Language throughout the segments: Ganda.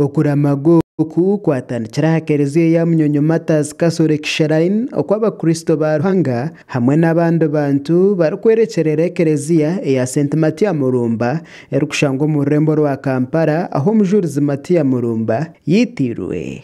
Okuramago kwatandikira ha kereziya ya Munyonyo Martyrs Catholic Shrine okw'abakristo ba Ruhanga hamwe n'abandi bantu barikwerekyerera ekereziya eya St Mattia Murumba erikushangwa omu rurembo rwa Kampala aho omujulizi Mattia Murumba yitirwe.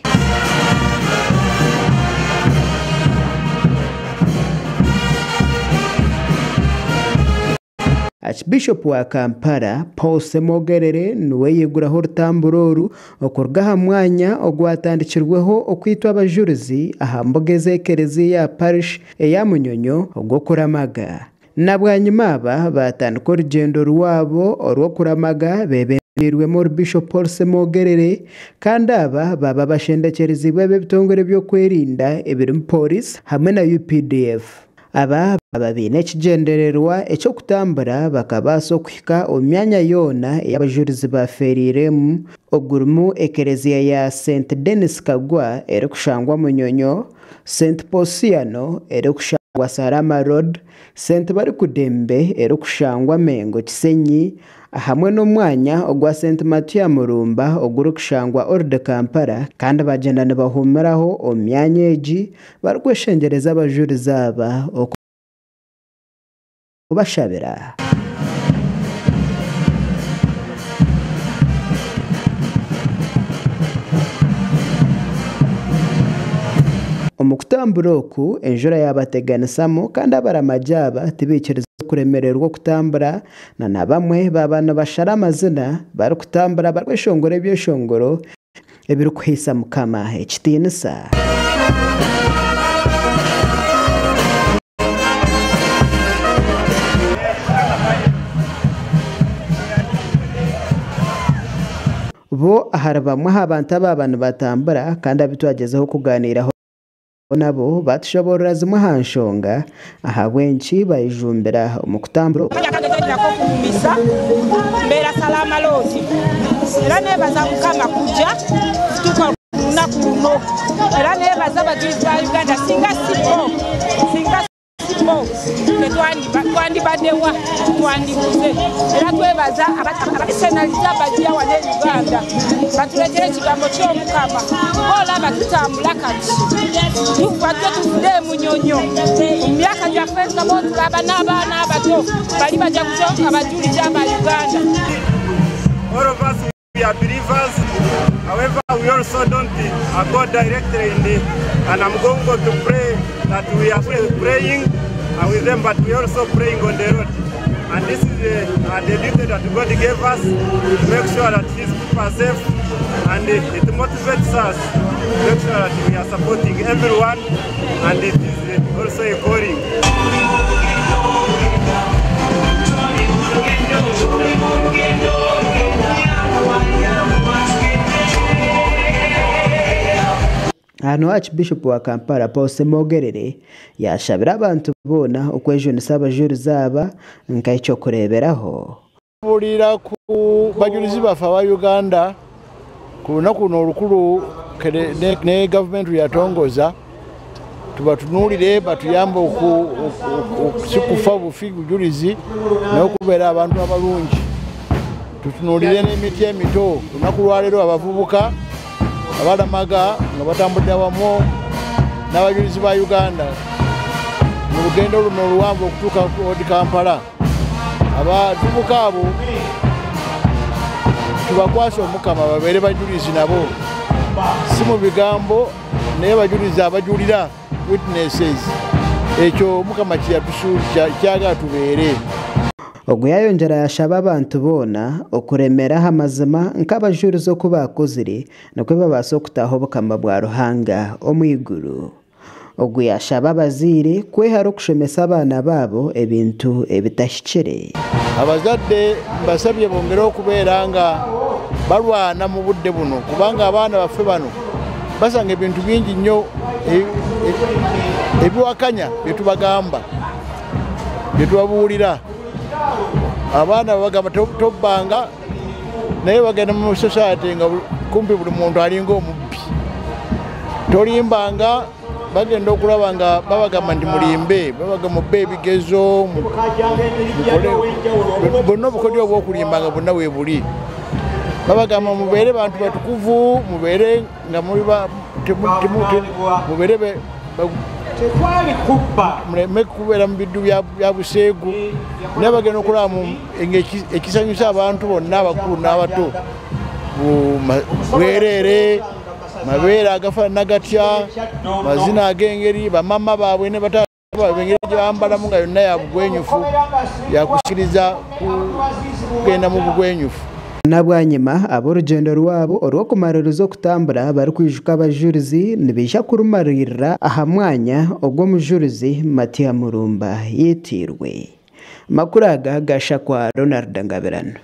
Archbishop wa Kampala Paul Semogerere niwe yeguraho orutamburo oru okuruga aha mwanya ogwatandikirweho okwitwa abajulizi aha mbuga z'ekereziya ya parish eya Munyonyo ogw'okuramaga. Na bwanyuma aba batandika orugendo rwabo orw'okuramaga beberirwemu Bishop Paul Semogerere kandi aba baba bashendekerezibwa b'ebitongore by'okwerinda ebirimu polisi hamwe na UPDF. Aba baine ekigendererwa eky'okutambura bakabaasa okuhika omu myanya yoona ey'abajulizi baferiremu ogurimu ekereziya ya St Denis Kagwa erikushangwa Munyonyo, St Posiano erikushangwa Sarama Road, St Barikudembe erikushangwa Mengo Kisenyi hamwe n'omwanya ogwa St Mattia Murumba ogurikushangwa Orde Kampala kandi bagyenda nibahumiraho omu myanya egi barikweshengyereza abajulizi aba okubashabira. Omu kutambura oku enjura yabateganisamu kandi abaramagi aba tibikiriza kuremererwa okutambura na bamwe baba nibashara amazina barikutambura barikweshongora ebyeshongoro ebirikuhiisa Mukama ekitiinisa. Bo ahari bamwe abantu aba nibatambura kandi abitwagezeho kuganiraho nabo batushoborera zimwe aha nshonga aha bwenki bayijumbira omu kutambura mbera salama loti era nebaza Mukama kujja tuka lunaku luno era nebaza abajulizi ba Uganda singa sipo twandibaddewa twandibuze era twebaza abasenaliza bajja wane Uganda batuletere ekigambo ky'Omukama olaba tutambula kati tuvadde tuvude Munyonyo mu myaka gyaffe nga tulaba n'abaana abato bali bajja kuza abajulizi aba Uganda. All of us we are believers, however we also don't go directly in the, and I'm going to pray that we are praying with them, but we are also praying on the road. And this is the duty that God gave us to make sure that His people are safe, and it motivates us to make sure that we are supporting everyone, and it is also a calling. Hano Archbishop wa Kampala Paul Semogerere yashabira abantu bona okwejunisa abajulizi aba nk'ekyo kureberaho. Bulira ku bajulizi bafa wa Uganda ku lunaku luno olukulu ne government yatongoza tubatunulire batuyamba okusikufa bufi bujulizi n'okubeera abantu abalungi. Tutunulire n'emiti emito lunaku lwaleero abavubuka abalamaga nga batambudde awamu n'abajulizi ba Uganda mu lugendo luno oluwanvu okutuuka ku Kampala. Abavubuka abo tubakwasa Omukama babeere bajulizi nabo, si mu bigambo naye bajulizi abajulira witnesses. Ekyo Omukama kyagala tubeere. Ogwo yayongera yashaba abantu bona okuremeraho amazima nk'abajulizi oku bakozire nakwe babaasa okutaaha obukama bwa Ruhanga omu iguru. Ogwo yashaba abazaire kwehara okushomesa abaana baabo ebintu ebitahikire. Abazadde mbasabye bongere okubeera nga balwana mu budde buno kubanga abaana baffe bano basanga ebintu bingi nnyo ebiwakanya bye tubagamba bye tubabuulira. Abaana bagamba tobbanga naye bagenda mu society nga kumpi buli muntu alinga omubbi. Tolimbanga bagenda okulaba nga babagamba nti mulimbe babaga mubbe ebigezo bonna obukodyo obw'okulimbanga bonna weebuli. babagamba mubeere bantu batukuvu mubeere nga mubeere muleme kubeera mu biddu bya buseegu naye bagenda okulaba ekisanyusa abantu bonna abakulu n'abato bwereere mabeere agafaanana gatya mazina ag'engeri bamama baabwe ne bataata baabwe engeri gye bambalamu nga yonna ya bugwenyufu yakusikiriza kugenda mu bugwenyufu. Nabwanyuma ab'orugendo rwabo orw'okumaliriza okutambura barikwijuka abajulizi nibaija kurumalirira aha mwanya ogw'omujulizi Mattia Murumba yetiirwe. Makuru aga gashakwa Ronald Ngabirano.